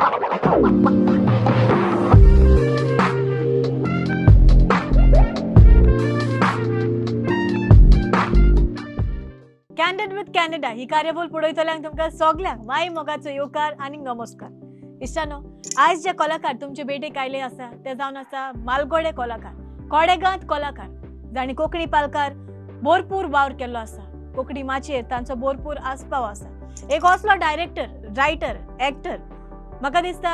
Candid with Canada ही कार्यावळ पळयतल्यांक तुमकां सगल्यांक माय मोगाचो येवकार आणि नमस्कार. इश्टानो, आज जे कलाकार तुमचे भेटेक आयले आसा ते जावन आसा मालगोडे कलाकार, कोडेगांत कलाकार, जाणी कोंकणी पालकार भरपूर वावर केल्लो आसा. कोंकणी माचयेर तांचो भरपूर आस्पाव आसा. एक असलो डायरेक्टर, रायटर, एक्टर म्हाका दिसता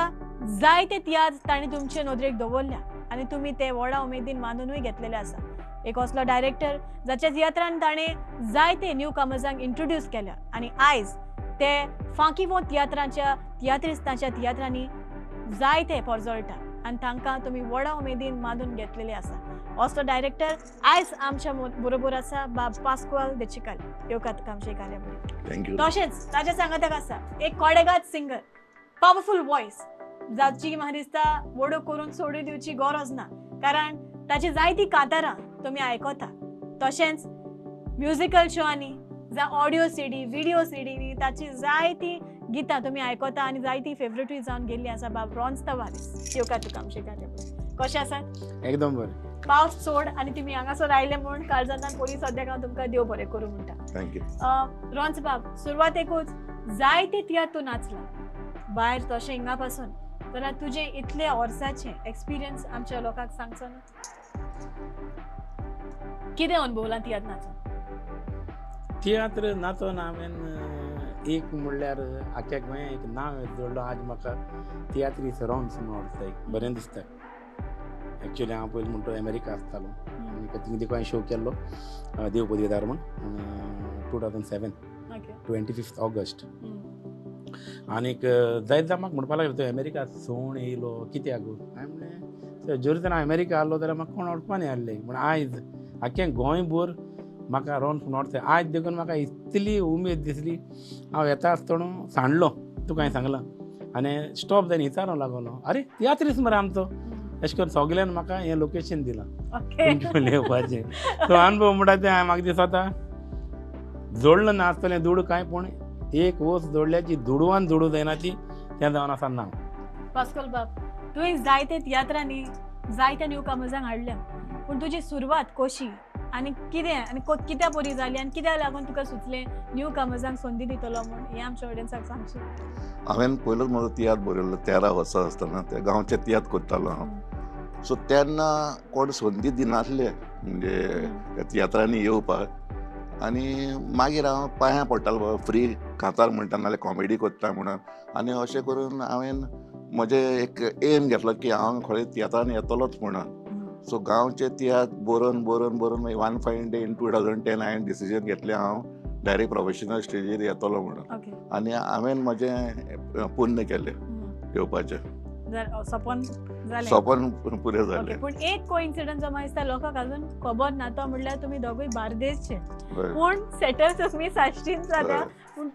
जायते तियात्र ताणी तुमचे नदरेक दवरल्या आनी तुमी ते व्हडा उमेदीन मानूनय घेतलेले आसा. एक असलो डायरेक्टर जाच्या तियात्रान ताणे जायते न्यू कमर्सांक इंट्रोड्यूस केल्या आनी आयज ते फांकीवो तियात्रांच्या तियात्रिस्तांच्या तियात्रांनी जायते परजळटा आनी तांकां तुमी व्हडा उमेदीन मानून घेतलेले आसा. असलो डायरेक्टर आयज आमच्या बरोबर आसा बाब पास्कुआल दे चिकाली. येवकार तुका आमचे कार्यावळीक. थँक्यू. तशेंच ताच्या सांगाताक आसा एक कोडेगांत सिंगर, पॉवरफुल वॉयस जाची म्हाका दिसता वडो करून सोडून दिवची गरज ना, कारण ताची जायती कांतारां तुमी आयकता. तशेंच म्युजिकल शोआंनी जावं ऑडिओ सीडी, व्हिडिओ सीडी ताची जायती गितां तुमी आयकता आनी जायती फेवरेटूय जावन गेल्ली आसा बाब रॉन्स तवारीस. येवकार तुका आमचे कार्यावळीक. कशें आसा? एकदम बरें. पावस सोड आनी तुमी हांगासर आयले म्हूण काळजांतल्यान पोलीस सद्याक हांव तुमकां देव बरें करूं म्हणटा. थँक्यू. रॉन्स बाब, सुरवातेकूच जायते तियात्र तूं नाचला भायर तशें हिंगा पासून, जाल्यार तुजें इतले वर्साचें एक्सपिरियन्स आमच्या लोकांक सांगचो ना? कितें अनुभवलां तियात्र नाचून? तियात्र नाचोन हांवें एक म्हणल्यार आख्या गोंयांत एक नांव जोडलो. आज म्हाका तियात्रीस रॉन्स म्हणून आवडटा, एक बरें दिसता. एक्चुअली हांव पयलीं म्हणटा अमेरिका आसतालो आनी थिंग देखून हांवें शो केल्लो देव पदवीदार म्हूण 2007 25 ऑगस्ट. आनीक जायत जाण म्हाका म्हणपाक लागलो तो अमेरिका सोण येयलो कित्याक? हांवें म्हणलें जरी तर हांव अमेरिका आहलो जाल्यार म्हाका कोण ओळखपाक न्ही आहले. पूण आयज आख्खें गोंयभर म्हाका रॉन्स म्हणून आवडटा. आयज देखून म्हाका इतली उमेद दिसली. हांव येता आसतना सांडलो, तुका हांवें सांगलां, आनी स्टॉप जावन विचारूंक लागलो, अरे तियात्रीस मरे आमचो. अशें करून सगल्यान म्हाका हें लोकेशन दिलां येवपाचें. तो अनुभव म्हणटा तें म्हाका दिसता जोडलो नासतलें दुडू कांय, पूण एक वोस जोडल्याची दुडवान जोडू जायना ती तें जावन आसा नांव. पास्कल बाब, तुवें जायते तियात्रांनी जायत्या न्यू कमर्सांक हाडल्या, पूण तुजी सुरवात कशी आनी कितें आनी कित्या बरी जाली आनी कित्याक लागून तुका सुचलें न्यू कमर्सांक संदी दितलो म्हूण? हें आमच्या ऑडियन्साक सांगशी. हांवें पयलोच म्हजो तियात्र बरयल्लो 13 वर्सां आसतना. त्या गांवचे तियात्र करतालो हांव. सो तेन्ना कोण संदी दिनासले म्हणजे त्या तियात्रांनी येवपाक. आनी मागीर हांव पांयां पडटालो बाबा फ्री कांतार म्हणटा नाल्यार कॉमेडी करता म्हणून. आनी अशें करून हांवें म्हजें एक एम घेतलो की हांव खरें तियात्रान येतलोच म्हणून. सो गांवचे तियात्र बरोवन बरोवन बरोवन मागीर वन फायन डे इन 2010 हांवें डिसिजन घेतलें हांव डायरेक्ट प्रोफेशनल स्टेजीर येतलो म्हणून. आनी हांवें म्हजें पुण्य केलें येवपाचें. सपन पुरें जालें. पूण एक कोइन्सिडन्स जो म्हाका दिसता लोकांक अजून खबर ना तो म्हणल्यार तुमी दोगूय बार्देसचे, पूण सेटल तुमी साश्टीन जाल्या. पूण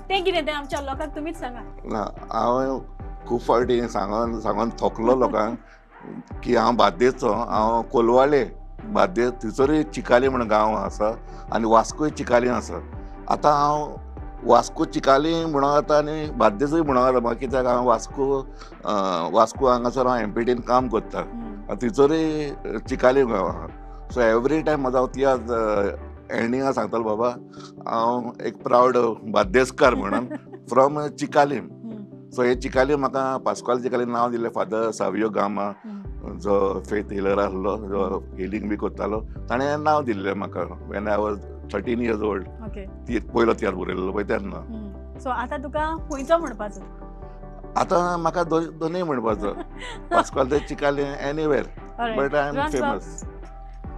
तें कितें तें आमच्या लोकांक तुमीच सांगा. ना, हांव खूब फावटी सांगून थकलो लोकांक की हांव बार्देसचो. हांव कोलवाळे बार्देस, थंयसरूय चिकाली म्हणून गांव आसा आनी वास्कोय चिकाली आसा. आतां हांव वास्को चिकाली म्हणून येता आनी बार्देसूय म्हणून येता. म्हाका कित्याक हांव वास्को हांगासर हांव एमपीटीन काम करता, थंयसरूय चिकाली गांव आहा. सो एवरी टायम म्हाजो हांव तियात्र एंडिंगाक सांगतालो बाबा हांव एक प्रावड बार्देसकार म्हणून फ्रॉम चिकाली. सो हे चिकाली म्हाका पास्कुआल चिकाली नांव दिलें फादर सावियो गामा, जो फेथ हिलर आसलो, जो हिलिंग बी करतालो, ताणें नांव दिल्लें म्हाका when I was 13 years old. पयलो तियात्र बरयल्लो पळय तेन्ना. सो आतां तुका खंयचो म्हणपाचो? आतां म्हाका दोनूय म्हणपाचो. पास्कुआल ते चिकाली anywhere, but I am famous.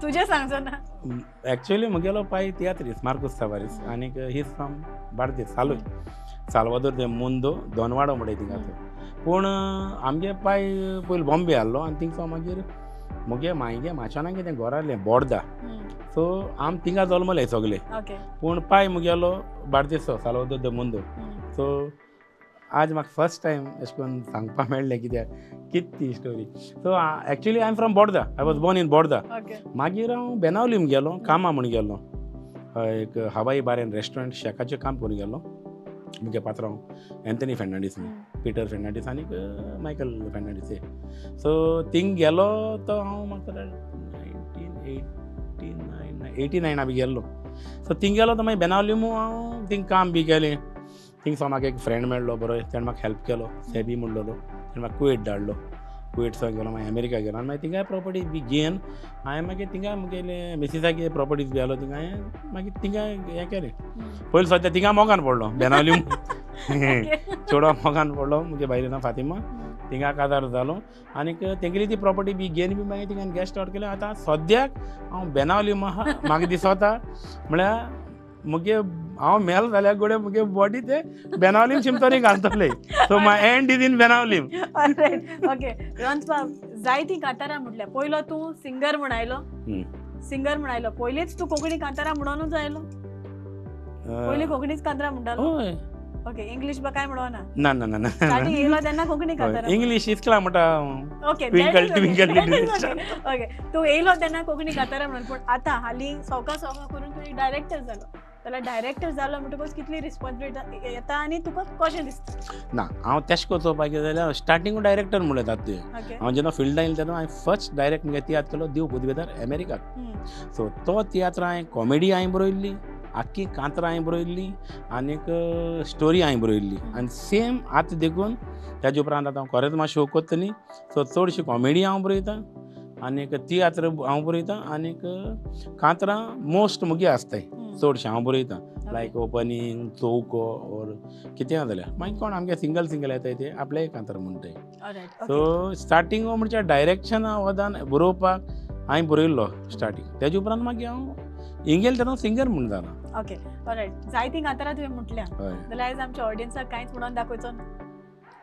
तुजें सांगचो ना? एक्चुअली म्हगेलो पाय तियात्रीस मार्कोस तवारीस आनीक ही इज फ्रॉम बार्देस, सालोय, साल्वादोर दे मुंदो दोनवाडो म्हणटा थिंगाचो. पूण आमगे पाय पयलीं बॉम्बे आहलो आनी थिंगसो मागीर मुगे मायगे माचाना कितें घोर आहलें बोर्दा. सो आम थिंगा जल्मले सगळे, पूण पाय मुगेलो बार्देसचो साल्वादोर दे मुंदो. सो आज म्हाका फर्स्ट टायम अशें करून सांगपाक मेळ्ळें कित्याक कितें ती story. So actually I am from Borda. I was born in Borda. मागीर हांव बेनावलीम गेलो कामा म्हूण गेलो. एक हवाई बार एंड रेस्टॉरंट शेकाचें काम करून गेलो. मुगे पात्रांव एंथनी फेर्नांडीस म्हणून. पिटर फेर्नांडीस आनी मायकल फेर्नांडीस सो थिंग गेलो तो हांव म्हाका 1989 बी गेल्लो सो थिंग गेलो तो मागीर बेनावलीमू हांव थिंग काम बी केलें थिंगसो म्हाका एक फ्रेंड मेळ्ळो बरो ताणें म्हाका हेल्प केलो सेबी म्हणलोलो ताणें म्हाका कुवेट धाडलो कुवेटचो गेलो मागीर अमेरिका गेलो आनी मागीर थिंगाय प्रॉपर्टीज बी घेवन हांवें मागीर थिंगा मुगेले मिसिसागे प्रॉपर्टीज बी आसलो थिंगा हांवें मागीर थिंगा हें केलें पयलीं सद्या थिंगा मोगान पडलो बेनावलीमू चेडो मोगान पडलो मुगे बायलें नांव फातिमा थिंगा काजार जालो आनीक तेंगेली ती प्रॉपर्टी बी घेवन बी मागीर थिंगा गॅस स्टार्ट केलें आतां सद्याक हांव बेनावलीम आहा म्हाका दिसता म्हळ्यार मुगे हांव मेल जाल्यार गोडे मुगे बॉडी ते बेनावलीम शिमतोनी घालतले so my end is in Benaulim. Okay रंजबाब जायतीं कांतारां म्हटल्या पयलो तूं सिंगर म्हूण आयलो पयलींच तूं कोंकणी कांतारां म्हणूनच आयलो पयलीं कोंकणीच कांतारां म्हणटालो हय ओके इंग्लीश बा काय म्हणना ना ना ना स्टार्टिंग येयलो तेन्ना कोंकणी कांतारां इंग्लीश इतला म्हणटा ओके ट्विंकल ट्विंकल ओके तूं येयलो तेन्ना कोंकणी कांतारां म्हणून पूण आतां हालीं सवका करून तूं डायरेक्टर जालो जाल्यार डायरेक्टर जालो म्हणटकूच कितली रिस्पॉन्सिबिलिटी येता आनी तुका कशें दिसता. ना हांव तेश को चोवपाक गेले जाल्यार स्टार्टींग डायरेक्टर म्हणून येतात तुवें ओके हांव जेन्ना फिल्डान येयलो तेन्ना हांवें फर्स्ट डायरेक्ट मुगे तियात्र केलो देव बुधवेदार अमेरिकाक सो तो तियात्र हांवें कॉमेडी हांवें बरयल्ली आख्खी कांतरां हांवें बरयल्ली आनीक स्टोरी हांवें बरयल्ली आनी सेम आतां देखून तेजे उपरांत आतां हांव खरेंच शो करता न्ही सो चडशी कॉमेडी हांव बरयतां आनीक तियात्र हांव बरयतां आनीक कांतरां मोस्ट मुगे आसताय चडशें हांव बरयतां लायक ओपनिंग चौको ओर कितें जाल्यार मागीर कोण आमगे सिंगल येताय ते आपले कांतार म्हणटाय सो स्टार्टींग म्हणजे डायरेक्शना वदान बरोवपाक हांवें बरयल्लो स्टार्टींग तेजे उपरांत मागीर हांव हिंगेल तेन्ना सिंगर म्हूण जाला. ओके ऑलरायट जायतीं कांतारां तुवें म्हटल्या हय जाल्यार आयज आमच्या ऑडियन्साक कांयच म्हणून दाखोवचो ना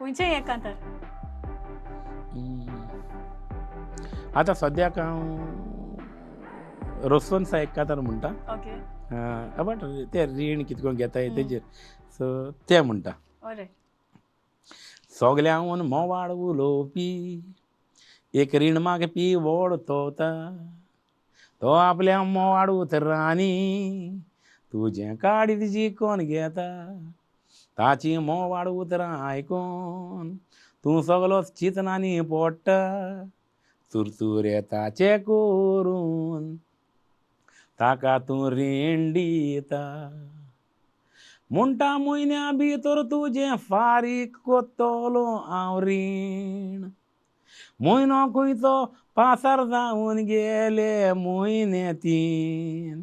खंयचेंय एक कांतार आतां सद्याक हांव रोसवंत एक कांतार म्हणटा ओके बट ते रीण कितको घेताय तेजेर सो ते म्हणटा ऑलरायट सोगल्यावन मोवाड उलोवपी एक रीण मागपी व्हड तोता तो आपल्या मोवाड उतरांनी तुजें काडीत जी कोण घेता ताची मोवाड उतरां आयकोन तूं सगलोच चिंतनांनी पडटा चुरचुरे ताचे करून ताका तूं रीण दिता म्हणटा म्हयन्या भितर तुजें फारीक कोत्तलो हांव रीण म्हयनो खंयचो पासार जावन गेले म्हयने तीन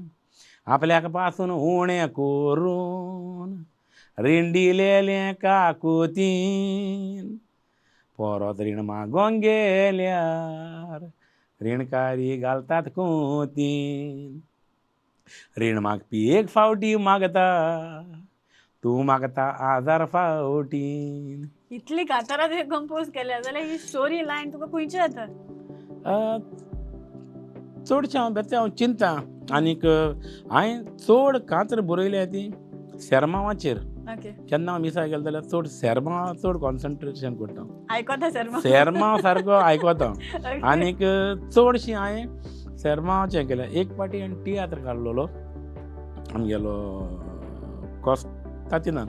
आपल्याक पासून उणें करून रीण दिलेलें काकुतीन परत रीण मागोंक गेल्यार रीणकारी घालतात कोतीन रीण मागपी एक फावटी मागता तूं मागता 1000 फावटीन. इतली कांतारां तुवें कंपोज केल्या जाल्यार ही स्टोरी लायन तुका खंयची येता चडशें हांव बेश्टें हांव चिंतां आनीक हांवें चड कांतर बरयल्या ती सेरमांवाचेर ओके केन्ना हांव मिसाक गेलो जाल्यार चड सेरमां चड कॉन्सन्ट्रेशन करता आयकोता सर सेरमांव सारको आयकोता आनीक चडशीं हांवें सेरमांवाचें केलें एक पाटी हांवें तियात्र काडलोलो आमगेलो कोस्तातिनान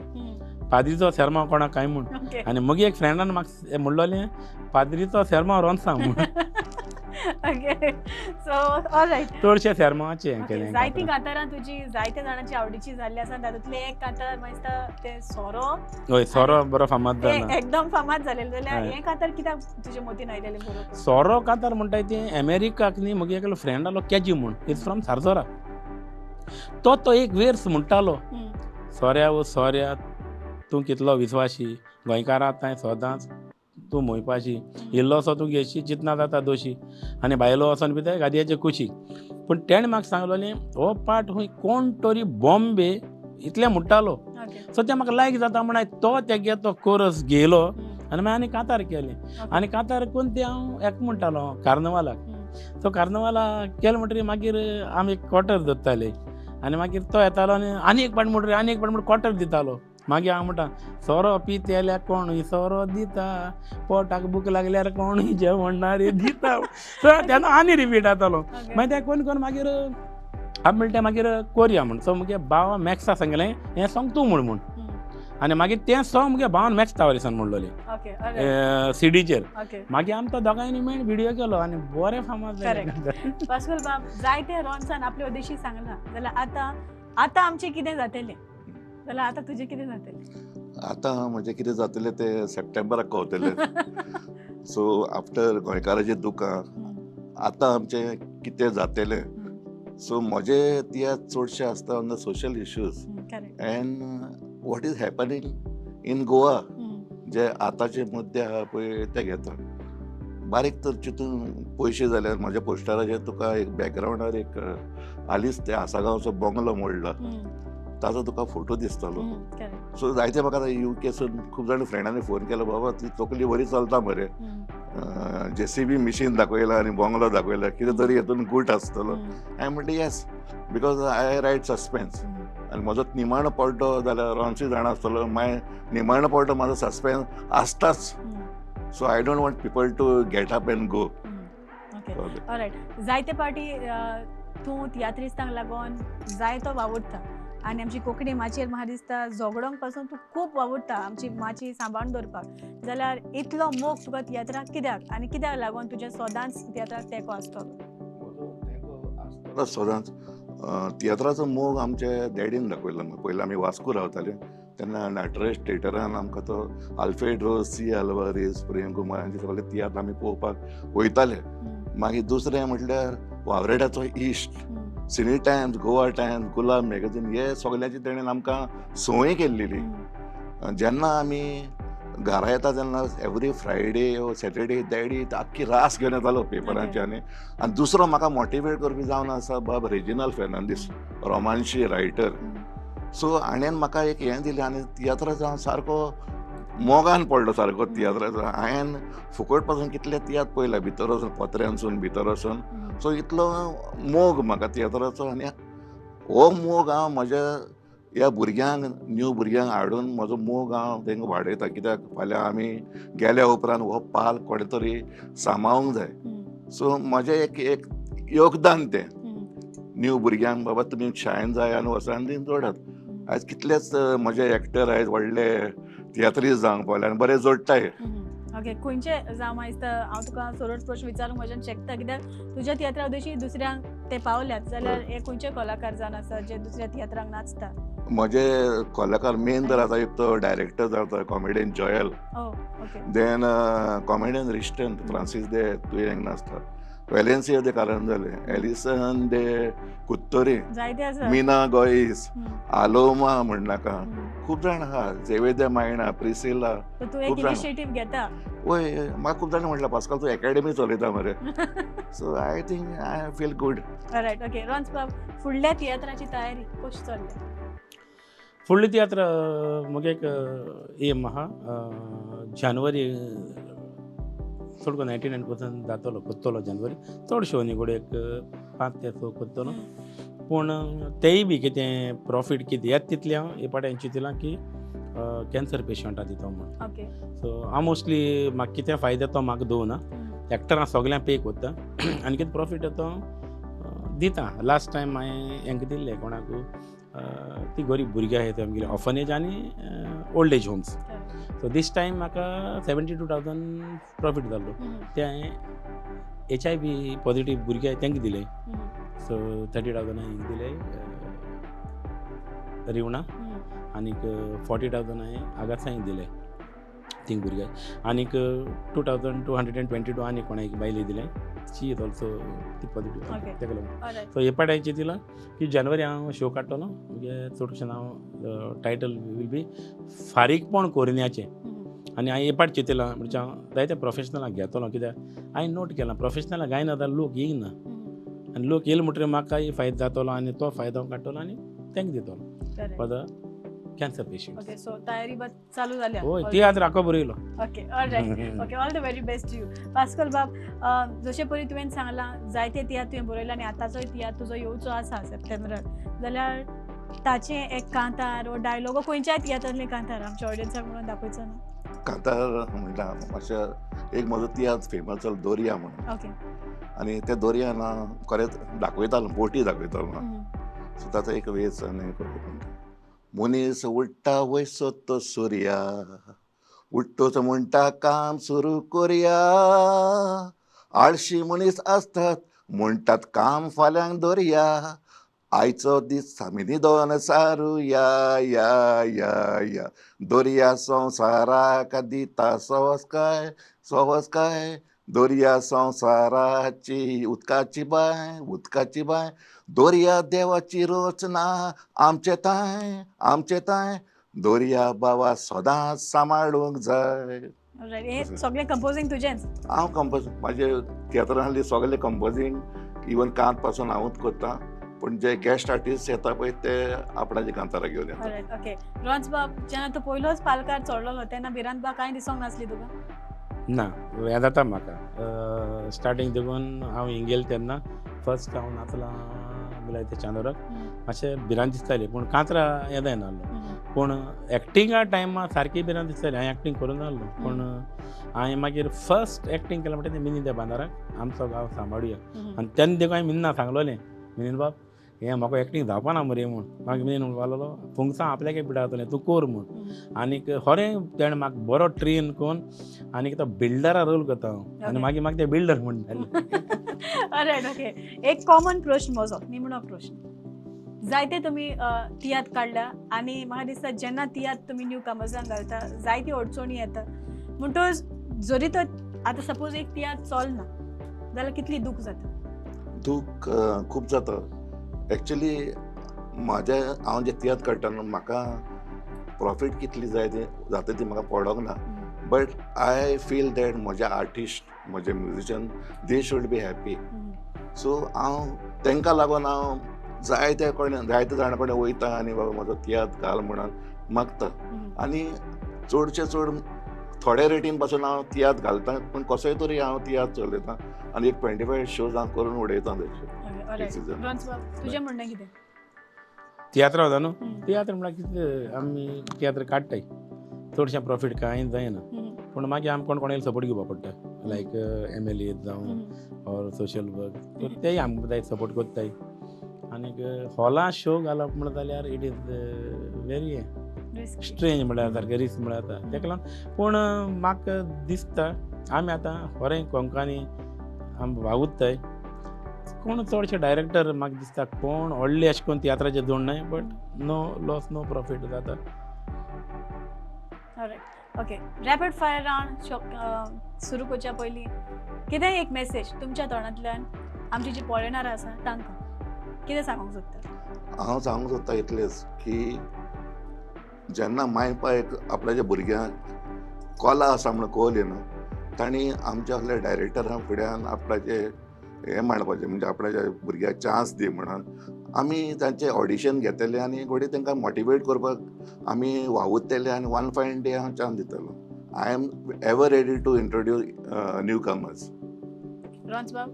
पाद्रीचो सेरमांव कोणाक काय म्हूण ओके आनी मगे एक फ्रेंडान म्हाका म्हणलोलें पाद्रीचो सेरमांव रोवन सांग म्हूण ओके सो ऑलरायट चडशें सेरमांवाचें हें केलें जायतीं कांतारां तुजी जायत्या जाणांची आवडीची जाल्ली आसा तातूंतलें एक कांतार म्हाका दिसता तें सोरो हय सोरो बरो फामाद जाला एकदम फामाद जालेलें जाल्यार हें कांतार कित्याक तुजे मतीन आयलेलें बरोवपाक सोरो कांतार म्हणटाय तें अमेरिकाक न्ही म्हगे एक फ्रेंड आलो केजी म्हूण इज फ्रॉम सारजोरा तो एक वेर्स म्हणटालो सोऱ्या वो सोऱ्या तूं कितलो विस्वाशी गोंयकारां आतां सदांच तूं मोयपाशी इल्लोसो तूं घेशी चिंतना जाता दोशी आनी भायलो वचोन पिताय गादयाचे कुशीक पूण तेणें म्हाका सांगलोलें हो पाट हूंय कोण तरी बॉम्बे इतलें म्हणटालो सो तें म्हाका लायक जाता म्हण तो तेगे तो कोरस घेयलो आनी मागीर आनी कांतार केलें आनी कांतार करून तें हांव हेका म्हणटालो कार्नवालाक सो कार्नवालाक केलें म्हणटरी मागीर आमी एक क्वॉर्टर धरताले आनी मागीर तो येतालो आनी एक पाट म्हणून क्वॉर्टर दितालो मागीर हांव म्हणटा सोरो पितेल्याक कोणूय सोरो दिता पोटाक भूक लागल्यार कोणूय जेवणारे दिता सो तेन्ना आनी रिपीट जातालो मागीर ते कोण मागीर हांव म्हणटा मागीर कोरया म्हूण सो मुगे भावा मॅक्सा सांगलें हें सॉंग तूं म्हूण आनी मागीर तें सॉंग मुगे भावान मॅच तावरीसान म्हणलोलें ओके सिडीचेर. ओके मागीर आमी तो दोगांयनी मेळून व्हिडिओ केलो आनी बरें फामाद Correct. पास्कल बाब जायते रॉन्सान आपले उद्देशी सांगला जाल्यार आतां आमचें कितें जातलें जाल्यार आतां तुजें कितें जातलें आतां म्हणजे कितें जातलें तें सप्टेंबराक कळटलें. सो आफ्टर गोंयकाराचें दुकां आतां आमचें कितें जातलें. सो म्हजे तियात्र चडशे आसता on the social issues correct end what is happening in Goa. जे आतांचे मुद्दे आहा पळय ते घेता. बारीक तर चितून पयशे जाल्यार म्हज्या पोस्टराचेर तुका एक बॅकग्रावंडार एक हालींच ते आसागांवचो बंगलो मोडला ताजो तुका फोटो दिसतलो. करेक्ट सो जायते म्हाका आतां युकेसून खूब जाण फ्रेंडांनी फोन केलो बाबा ती तकली बरी चलता मरे. JCB मिशीन दाखयला आनी बंगलो दाखयला कितें तरी हेतून गूट आसतलो. हांवें म्हणलें yes because I write suspense आनी म्हजो निमाणो पड्डो जाल्यार रॉन्सूय जाणा आसतलो मागीर निमाणो पड्डो म्हाजो सस्पेन्स आसताच. So I don't want people to get up and go. Okay alright जायते पाटी तूं तियात्रिस्तांक लागून जायतो वावुरता आनी आमची कोंकणी माचयेर म्हाका दिसता झगडोंक पासून तूं खूब वावुरता आमची माची सांबाळून दवरपाक. जाल्यार इतलो मोग तुका तियात्राक कित्याक आनी कित्याक लागून तुजें सदांच तियात्राक तेंको आसतलो. सदांच तियात्राचो मोग आमच्या डॅडीन दाखयलो. पयलीं आमी वास्को रावताले तेन्ना नटराज थिएटरान आमकां तो आल्फ्रेडो सी आल्वारेज प्रेम कुमार हांचे सगळे तियात्र आमी पळोवपाक वयताले. मागीर दुसरें म्हटल्यार वावरेड्याचो इश्ट, सिनी टायम्स, गोवा टायम्स, गुलाब मॅगझीन हे सगळ्याची तेणेन आमकां संवय केल्ली. जेन्ना आमी घरा येता तेन्ना एवरी फ्रायडे ओ सॅटर्डे डॅडी आख्खी रास घेवन येतालो पेपरांची. आनी दुसरो म्हाका मोटिवेट करपी जावन आसा बाब रेजिनल फेर्नांदीस रोमांशी रायटर. सो हाणेन म्हाका एक हें दिलें आनी तियात्राचो हांव सारको मोगान पडलो सारको तियात्राचो. हांवें फुकट पासून कितले तियात्र पळयला भितर वचून पत्र्यांसून भितर वचून. सो इतलो मोग म्हाका तियात्राचो आनी हो मोग हांव म्हज्या ह्या भुरग्यांक न्यू भुरग्यांक हाडून म्हजो मोग हांव तांकां वाडयता. कित्याक फाल्यां आमी गेल्या उपरांत हो पाल कोणे तरी सांबाळूंक जाय. सो म्हजें एक योगदान तें न्यू भुरग्यांक बाबा तुमी शाळेन जाय आनी वचून ती जोडात. आयज कितलेच म्हजे एक्टर आयज व्हडले तियात्रीस्ट जावंक पावले आनी बरे जोडटाय. ओके खंयचे जावं म्हाका दिसता हांव तुका सरळ प्रश्न विचारूंक म्हज्यान शकता कित्याक तुज्या तियात्रा उद्देशी दुसऱ्यांक ते पावल्यात जाल्यार हे खंयचे कलाकार जावन आसा जे दुसऱ्या तियात्रांक नाचता. म्हजे कलाकार मेन तर आतां एक तो डायरेक्टर जाता comedian Joel. Then comedian Riston Francis दे तुयेंक नाचता. वेलेन्सिया दे कारंजाले, एलिसन दे कुत्तोरी, मीना गोईस, आलोमा म्हणनाका खूब जाण आहा. जेवेदे मायणा, प्रिसिला. तूं एक इनिशिएटिव्ह घेता. वय म्हाका खूब जाणां म्हणला पास्कल तूं एकेडमी चलयता मरे. So I think I feel good. All right okay Ron's बाब फुडल्या तियात्राची तयारी कशी चल्ल्या. फुडली तियात्र म्हगे एक एम आहा जानेवारी चड करून 99% जातलो कोत्तलो जानेवारी. चडश्यो न्ही घोडे एक 5 ते 6 कोत्तलो. पूण तेय बी कितें प्रॉफीट कितें येत तितलें हांव हे पाट्यान चिंतिलां की कॅन्सर पेशंटाक दिता म्हूण. सो हांव मोस्टली म्हाका कितें फायदो तो म्हाका दवरना. एक्टरां सगळ्यांक पे कोत्ता आनी कितें प्रॉफीट येता दिता. लास्ट टायम हांवें हेंका दिल्लें कोणाक ती गरीब भुरगीं आहाय आमगेली ऑफनेज आनी ओल्ड एज होम्स. सो दीस टायम म्हाका 72,000 प्रॉफीट जाल्लो. ते हांवें HIV पॉझिटीव भुरगे आहाय तांकां दिले. सो 30,000 हांवें दिले रिवणा आनीक 40,000 हांवें आगासांक दिले तींग भुरग्याक आनीक 2,222 आनीक कोणाक बायले दिले. शी इज ऑल्सो ती पॉझिटीव ताका लागून. सो हे पाट्याचें दिलां की जानेवारी हांव शो काडटलो. म्हणजे चडशें हांव टायटल वील बी फारीकपण कोरन्याचें. आनी हांवें हे पाट चिंतिलां म्हणजे हांव जायते प्रोफेशनलाक घेतलो. कित्याक हांवें नोट केलां प्रोफेशनलाक गायना जाल्यार लोक येयना आनी लोक येयले म्हणटकीर म्हाकाय फायदो जातलो आनी तो फायदो हांव काडटलो आनी तांकां दितलो for the cancer patient. Okay so तयारी चालू जाल्या. होय तियात्र आख्खो बरयलो. Okay alright okay all the very best to you. Pascoal बाब जशे परी तुवें सांगलां जायते तियात्र तुवें बरयला आनी आतांचोय तियात्र तुजो येवचो आसा सप्टेंबराक जाल्यार ताचें एक कांतार वो डायलॉग खंयच्याय तियात्रांतलें कांतार आमच्या ऑडियन्साक म्हणून दाखोवचो ना. कांतार म्हणटा मातशें एक म्हजो तियात्र फेमस जालो दोर्या म्हणून. ओके आनी त्या दोर्यान खरेंच दाखयतालो बोटी दाखयतालो. सो ताचो एक वेच आनी मनीस उठ्ठा वयसो तो सूर्या, उठ्ठोच म्हणटा काम सुरू करुया. आळशी मनीस असतात म्हणटात काम फाल्यांक दवरया. आयचो दीस आमी न्हिदोन सारुया या या या. दर्या संवसाराक दिता सवस काय. दर्या संवसाराची उदकाची बाय. दर्या देवाची रचना आमचे ताय. दर्या बाबा सदांच सांबाळूंक जाय. Alright. हे सगळे कंपोजिंग तुझेच? हांव कंपोज म्हाजे थिएटरांतले सगळे कंपोजिंग इवन कांत पासून हांवूच करता, पूण जे गेस्ट आर्टिस्ट येता पळय ते आपणाची कांतारां घेवन येता. Alright, okay. रॉन्स बाब, जेन्ना तूं पयलोच पालकार चडलोलो तेन्ना भिरांत बा कांय दिसोंक नासली तुका? ना, हें जाता म्हाका. स्टार्टींग देखून हांव हिंग गेलो तेन्ना फर्स्ट हांव नाचलां म्हळ्यार ते चांदोराक मातशें भिरांत दिसताली, पूण कांतरां येता येनासलो. पूण एक्टिंगा टायमार सारकी भिरांत दिसताली. हांवें एक्टींग करूं नासलो, पूण हांवें मागीर फर्स्ट एक्टींग केलें म्हणटा तें मिनी त्या बांदाराक आमचो गांव सांबाळुया. आनी तेन्ना देखून हांवें मिनीना सांगलोलें, मिनीन बाब हें म्हाका एक्टींग जावपा ना मरे म्हूण. मागीर मिनीन म्हणपा लागलो फुंगसां आपल्याक पिडावतलें तूं कर म्हूण. आनीक खरें तेणें म्हाका बरो ट्रेन करून आनीक तो बिल्डरा रोल करता हांव, आनी मागीर म्हाका ते बिल्डर म्हणटाले. All right, okay. एक कॉमन प्रश्न म्हजो, निमणो प्रश्न. जायते तुमी तियात्र काडल्या आनी म्हाका दिसता जेन्ना तियात्र तुमी न्यू कमर्सांक घालता जायती अडचणी येता. म्हणटच जरी तर आतां सपोज एक तियात्र चलना जाल्यार कितली दूख जाता? दूख खूब जाता. एक्चुली हांव जे तियात्र काडटना म्हाका प्रॉफीट कितली जाय ती जाता ती म्हाका पडोंक ना. बट आय फील दॅट म्हजे आर्टिस्ट म्हजे musician they should be happy. So हांव तांकां लागून हांव जायते जाणा कडेन वयता आनी बाबा म्हाजो तियात्र घाल म्हणून मागता. आनी चडशे चड थोड्या रेटीन पासून हांव तियात्र घालता, पूण कसोय तरी हांव तियात्र चलयतां आनी एक 25 शोज हांव करून उडयतां तेचे. तुजें म्हणणें कितें? तियात्र वता न्हू, तियात्र म्हळ्यार कितें आमी तियात्र काडटाय, चडशें प्रॉफीट कांय जायना, पूण मागीर आमकां कोणाक सपोर्ट घेवपा पडटा. लायक MLA जावं ऑर सोशल वर्क, तेय आमकां जाय सपोर्ट कोत्ताय. आनीक हॉलां शो घालप म्हणटा जाल्यार इट इज व्हेरी स्ट्रेंज म्हळ्यार सारकें रिस्क म्हळ्यार जाता. तेका लागून पूण म्हाका दिसता आमी आतां खरें कोंकणी आमी वावुरताय. कोण चडशे डायरेक्टर म्हाका दिसता कोण व्हडले अशें करून तियात्राचे जोडनाय, but no loss no profit जाता. ओके. रॅपीड फायर रावंड सुरू करच्या पयलीं कितेंय एक मेसेज तुमच्या तोंडांतल्यान आमची जी पळयणारां आसा तांकां कितें सांगूंक सोदता? हांव सांगूंक सोदता इतलेंच की जेन्ना माय पायक आपल्या भुरग्यांक कला आसा म्हणून कळली न्हू, तांणी आमच्या असल्या डायरेक्टरां फुड्यान आपल्याचे हें मांडपाचें, म्हणजे आपल्या भुरग्याक चान्स दी म्हणून. आमी तांचें ऑडिशन घेतलें आनी घोडी तांकां मोटिवेट करपाक आमी वावुरतले आनी वन फायन डे हांव चान्स दितलो. I am ever ready to introduce newcomers. रॉन्स बाब,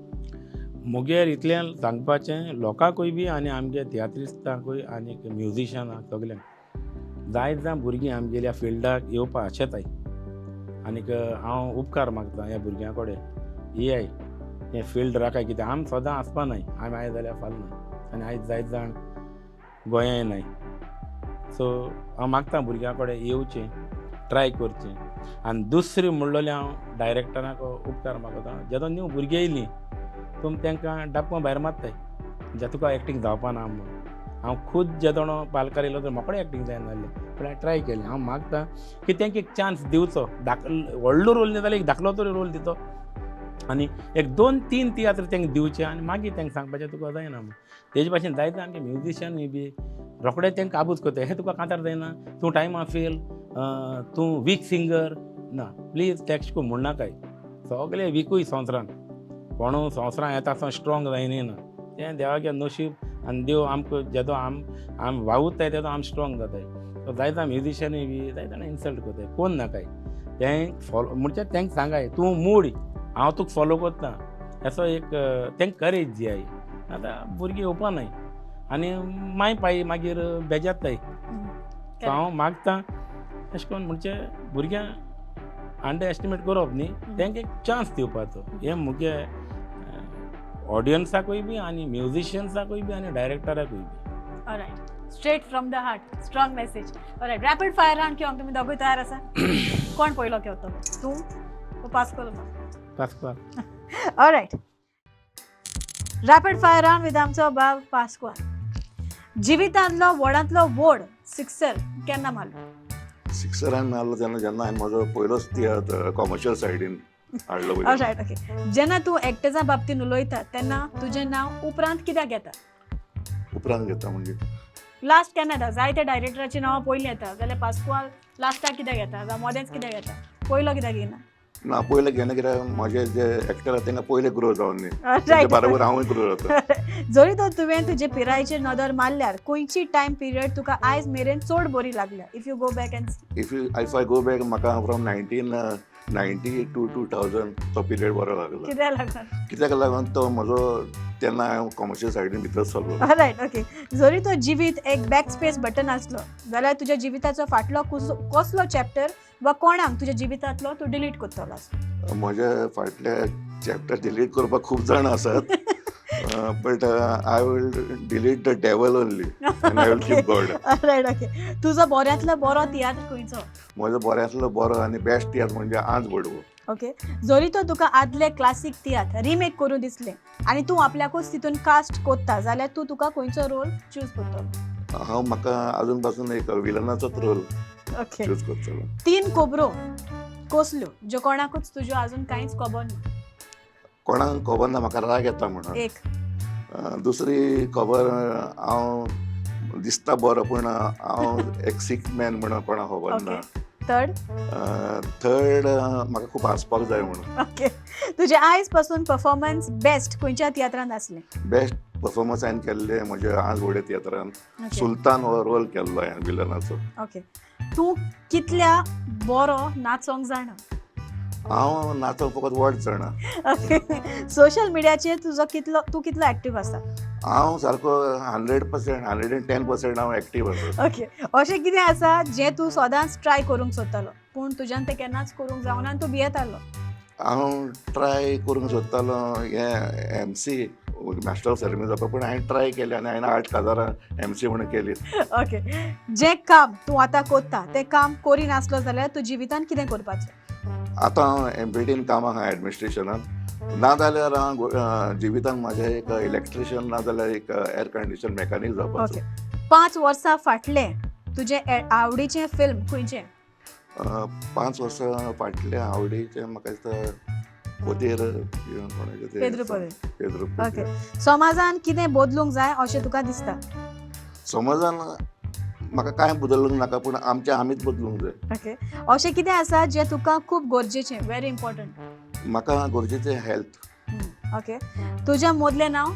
मुगेर इतलें सांगपाचें लोकांकूय बी आनी आमच्या तियात्रिस्तांकूय आनी म्युजिशनाक सगल्यांक जायत भुरगीं आमगेल्या फिल्डाक येवपा आशेताय. आनीक हांव उपकार मागता ह्या भुरग्यां कडेन येयाय हें फील्ड राखाय, कित्याक आमी सदां आसपा नाय, आमी आयज जाल्यार फाल्यां नाय आनी आयज जायत जाण गोंयां येनाय. सो हांव मागता भुरग्यां कडेन येवचें, ट्राय करचें. आनी दुसरें म्हणलोलें हांव डायरेक्टराक उपकार मागता, जेदो न्यू भुरगीं येयलीं तुमी तांकां डाबकां भायर मारताय जे तुका एक्टींग जावपा ना म्हणून. हांव खूद जेदोणो पालकार येयलो तर म्हाका एक्टींग जायनासलें, पूण हांवें ट्राय केलें. हांव मागता की तांकां एक चान्स दिवचो, व्हडलो रोल न्ही जाल्यार एक धाकलो तरी रोल दितो आनी एक 2-3 तियात्र तांकां दिवचें आनी मागीर तांकां सांगपाचें तुका जायना म्हणून. तेजे भाशेन जायते आमचे म्युजिशियनूय बी रोखडे तांकां काबूज करता, हें तुका कांतार जायना, तूं टायमा फेल, तूं वीक सिंगर ना, प्लीज तेश को म्हणनाकाय. सगळे वीकूय संवसारान कोणू संवसारान येता आसतना स्ट्रॉंग जायना ना, तें देवाचें नशीब आनी देव आमकां जेदो आमी वावुरताय तेदो आमी स्ट्रॉंग जाताय. सो जायता म्युजिशियनूय बी जायते जाणां इन्सल्ट करताय, कोण नाकाय. तें फॉलो म्हणजे तांकां सांगाय तूं मूड हांव तुका फॉलो करता, असो एक तांकां करेज दियाय. आतां भुरगीं येवपा नाय आनी माय पाय मागीर बेजारताय. सो हांव मागता अशें करून म्हणजे भुरग्यांक अंडर एस्टिमेट करप न्ही, तांकां एक चान्स दिवपाचो. हें मुगे ऑडियन्साकूय बी आनी म्युजिशियन्साकूय बी आनी डायरेक्टराकूय बी. Alright straight from the heart strong message. Alright rapid fire round किंवा तुम्ही दोघे तयार आसा? कोण पयलो घेवतो तूं वो पास करो. Pascoal. Alright rapid fire round with आमचो बाब पास्कवाल. जिवितांतलो व्हडांतलो व्हड सिक्सर केन्ना मारलो? सिक्सरान मारलो तेन्ना जेन्ना हांवें म्हजो पयलोच तियात्र कॉमर्शियल सायडीन हाडलो पयलीं. Alright okay. जेन्ना तूं एक्टर्सा बाबतींत उलयता तेन्ना तुजें नांव उपरांत कित्याक येता? उपरांत घेता म्हणजे लास्ट केन्ना येता? जायते डायरेक्टराची नांवां पयलीं येता जाल्यार पास्कवाल लास्टाक कित्याक येता जावं मोदेंच कित्याक येता? पयलो कित्याक येना? ना पयलें घेना कित्याक म्हजे जे एक्टर आसा तांकां पयलें ग्रो जावन न्ही Right. तांचे बरोबर हांवूय ग्रो जाता. जरी तर तुवें तुजे पिरायेचेर नदर मारल्यार खंयची टायम पिरियड तुका आयज मेरेन चड बरी लागल्या? If you go back end if I go back म्हाका फ्रॉम 1990 टू 2000 तो पिरियड बरो लागलो. कित्याक लागून? कित्याक लागून तो म्हजो तेन्ना हांव कॉमर्शियल सायडीन भितर सरलो. Right okay. जरी तो जिवीत एक बॅक स्पेस बटन आसलो जाल्यार तुज्या जिविताचो फाटलो कसलो चॅप्टर वा कोणाक तुज्या जिवितांतलो तूं डिलीट करतलो? म्हजे फाटले चॅप्टर डिलीट करपाक खूब जाण आसात but I will delete the devil only I will keep God. Right okay. तुजो बऱ्यांतलो बरो तियात्र खंयचो? म्हजो बऱ्यांतलो बरो आनी बेस्ट तियात्र म्हणजे आज बडवो. ओके. जरी तो तुका आदले क्लासीक तियात्र रिमेक करून दिसले आनी तूं आपल्याकूच तितून कास्ट कोत्ता जाल्यार तूं तुका खंयचो रोल चूज करतलो? हांव म्हाका अजून पासून एक विलनाचोच रोल ओके. चूज करतलो. 3 खबरो कसल्यो ज्यो कोणाकूच तुज्यो अजून कांयच खबर ना? कोणाक खबर ना म्हाका राग येता म्हणून. एक. दुसरी खबर हांव दिसता बरो पूण हांव एक सीक मॅन म्हणून कोणाक खबर ना. थर्ड. थर्ड म्हाका खूब हांसपाक जाय म्हणून. ओके. तुजे आयज पासून परफॉर्मन्स बेस्ट खंयच्या तियात्रांत आसलें? बेस्ट परफॉर्मन्स हांवें केल्ले म्हजे आज व्हडे तियात्रांत ओके. सुलतान हो रोल केल्लो हांवें विलनाचो. ओके. तूं कितल्या बरो नाचोंक जाणा? हांव नाचोंक फकत वट जाणा. ओके. सोशल मिडियाचेर तूं कितलो एक्टीव आसा? हांव सारको 100% 110% हांव एक्टीव आसा. ओके. अशें कितें आसा जें तूं सदांच ट्राय करूंक सोदतालो पूण तुज्यान तें केन्नाच करूंक जावना आनी तूं भियेतालो? हांव ट्राय करूंक सोदतालो हें MC मास्टर ऑफ सेरेमनी जावपाक पूण हांवें ट्राय केलें आनी हांवें 8 काजारां MC म्हणून केलीं. ओके. जें काम तूं आतां कोत्ता तें काम करिनासलो जाल्यार तूं जिवितांत कितें करपाचें? आतां हांव एमपीटीन कामाक आहा एडमिनिस्ट्रेशनान. नाजाल्यार हांव जिवितांत म्हाजें एक इलेक्ट्रिशियन नाजाल्यार एक एअर कंडिशन मेकॅनीक जावपाचो. ओके. 5 वर्सां फाटले तुजें आवडीचें फिल्म खंयचें? 5 वर्सां फाटले आवडीचें म्हाका दिसता पोतेर कोणाचें तें पेद्रू पोदेर. पेद्रू ओके. पोतेर. समाजान कितें बदलूंक जाय अशें तुका दिसता? समाजान म्हाका कांय बदलूंक नाका पूण आमीच बदलूंक जाय. ओके. अशें कितें आसा जें तुका खूब गरजेचें व्हेरी इम्पॉर्टंट? म्हाका गरजेचें हेल्थ. ओके. तुजें मोदलें नांव?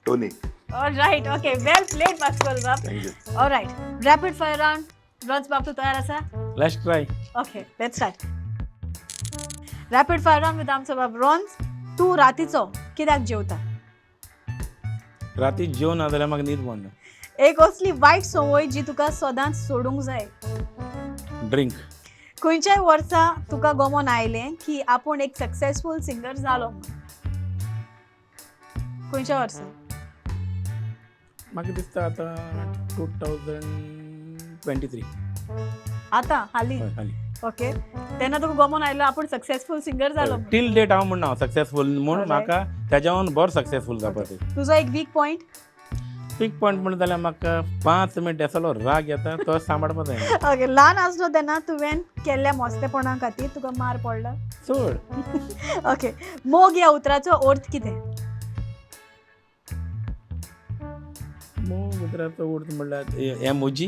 Tony. Alright okay. Well played Pascoal बाब. Thank you. Alright rapid fire round Rons बाब तूं तयार आसा? Let's try. Okay let's start. Rapid fire round with आमचो बाब रॉन्स. तूं रातीचो कित्याक जेवता? राती जेवण ना जाल्यार म्हाका न्हीद पडना. एक असली वायट संवय जी तुका सदांच सोडूंक जाय? ड्रिंक. खंयच्याय वर्सा तुका गमोन आयलें की आपूण एक सक्सेसफूल सिंगर जालो म्हणून? खंयच्या वर्सा? म्हाका दिसता आतां 2023. आतां हालीं? हय हालीं. ओके. तेन्ना तुका गमोन आयलो आपूण सक्सेसफूल सिंगर जालो म्हणून? टील डेट हांव म्हणना हांव सक्सेसफूल म्हूण Alright. म्हाका तेज्यावन बरो सक्सेसफूल जावपाक. तुजो एक वीक पॉयंट? पीक पॉयंट म्हणून जाल्यार म्हाका 5 मिनट येसलो राग येता तो सांबाळपाक जाय. ओके. ल्हान आसलो तेन्ना तुवें केल्ल्या मस्तेपणा खातीर तुका मार पडला? चड. ओके. मोग ह्या उतराचो अर्थ कितें? मोग उतराचो अर्थ म्हणल्यार हें मोजी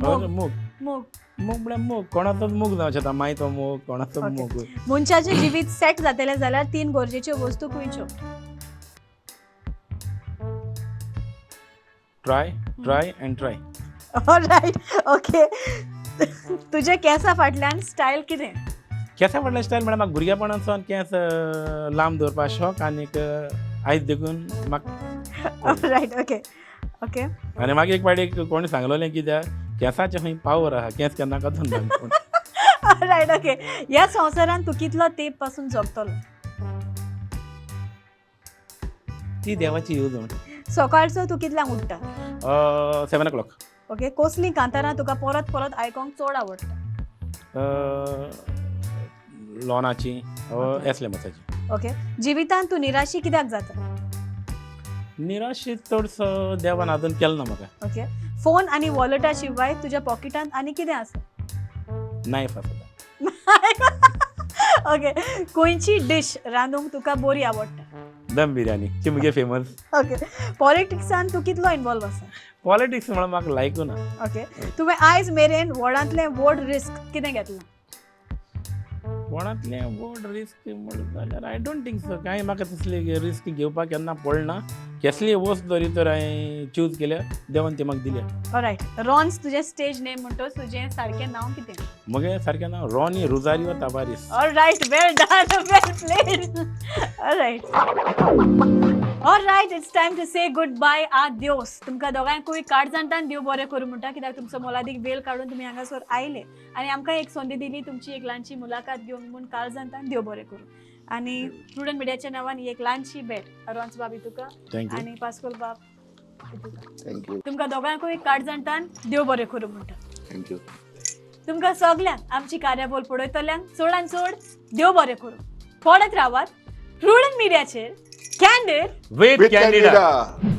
मोग. मोग मोग. मोग म्हळ्यार मोग कोणाचोच मोग जावं शकता. मायचो मोग कोणाचो Okay. मोग. मनशाचें जिवीत सेट जातलें जाल्यार 3 गरजेच्यो वस्तू खंयच्यो? Try try end try. Alright okay. तुजे केंसा फाटल्यान स्टायल कितें? केंसा फाटल्यान स्टायल म्हळ्यार म्हाका भुरगेपणांतसून केंस लांब दवरपाक शॉक आनीक आयज देखून म्हाका. Alright okay. ओके. आनी म्हाका एक फावटी कोणी सांगलोलें कित्याक केंसाचें खंय पावर आहा केंस केन्ना कथून ना. Alright okay. ह्या संवसारान तूं कितलो तेंप पासून जगतलो? ती देवाची यूज सकाळचो तू कितल्यांक उठता 7 o'clock. ओके कसली कांतारां तुका परत परत आयकोंक चड आवडटा लॉनाची एसले मसाची. ओके जिवितांत तू निराशी कित्याक जाता निराशी चडसो देवान अजून केलं ना म्हाका. ओके फोन आणि वॉलेटा शिवाय तुझ्या पॉकेटांत आनी कितें आसा नायफ आसा. ओके खंयची डिश रांदूंक तुका बरी आवडटा दम बिर्याणी ची मुगे फेमस. ओके पॉलिटिक्सान तू कितलो इन्वॉल्व आसा पॉलिटिक्स म्हणून म्हाका लायकू ना. ओके तुवें आयज मेरेन व्हडांतलें व्हड रिस्क कितें घेतलां कोणातले व्हड रिस्क म्हणून जाल्यार आय डोंट थिंक सो. कांय म्हाका तसले रिस्क घेवपाक केन्ना पडना. कसली वस्त जरी तर हांवें चूज केल्या देवान ती म्हाका दिल्या. ऑलरायट रॉन्स तुजें स्टेज नेम म्हणटोच तुजें सारकें नांव कितें मगे सारकें नांव Ronnie Rosario Tavares. Alright well done well played alright it's time to say good bye आदियोस. तुमकां दोगांयकूय कार्ड जाणटान देव बरें करूं म्हणटा कित्याक तुमचो मोलादीक वेळ काडून तुमी हांगासर आयले आनी आमकां एक संदी दिली तुमची एक ल्हानशी मुलाकात घेवन म्हूण कार्ड जाणटान देव बरें करूं. आनी प्रुडंट मिडियाच्या नांवान ही एक ल्हानशी भेट रॉन्स बाबी तुका थँक्यू. आनी पास्कोल बाब तुका. थँक्यू तुमकां दोगांयकूय कार्ड जाणटान देव बरें करूं म्हणटा. थँक्यू. तुमकां सगल्यांक आमची कार्यावळ पळयतल्यांक चडान चड देव बरें करूं. पळत रावात प्रुडंट मिडियाचेर कॅन्डीड विथ कॅन्डिडा. कॅन्डिडा.